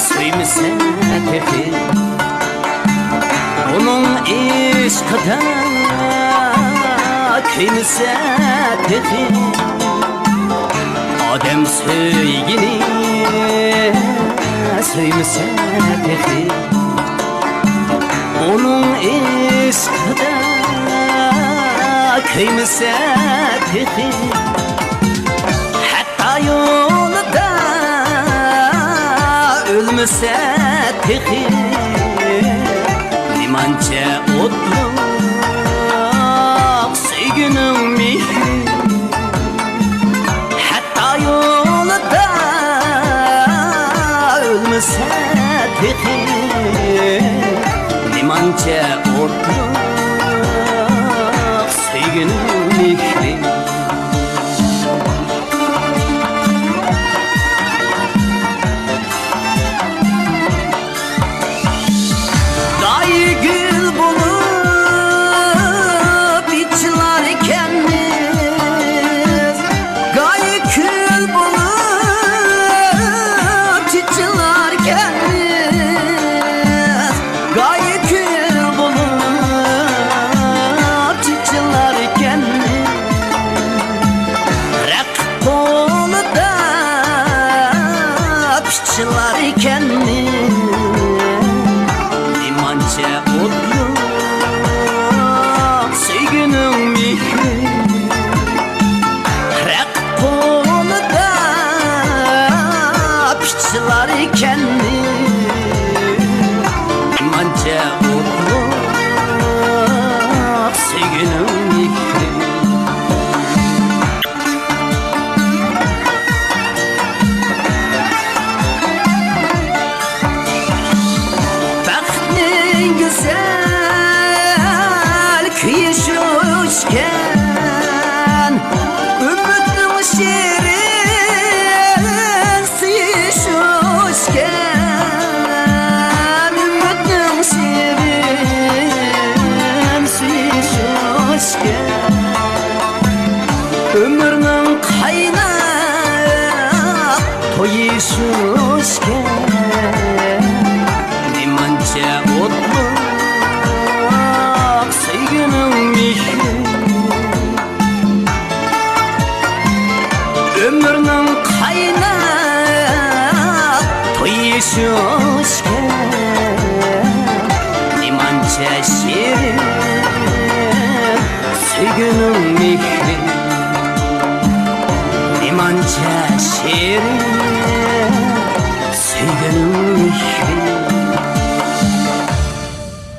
Söymese tefi onun aşkıda köymese tefi Adem söygini söymese tefi onun aşkıda köymese tefi hatta yolda ölmese tefi limança otluk sevginin mihri hatta yolda ölmese tefi limança otluk sevginin mihri Çılarken mi limança otluk sevginin mihri rak konuda piçlarken mi limança otluk sevginin mihri güzel kıyışmışken ümitin şirin sıyışmışken ümitin şirin sıyışmışken ömrünün kaynak toyuşuşken limança otluk sevginin mihri ömrünün kaynak toyuşuşken limança şirin sevginin mihri limança şirin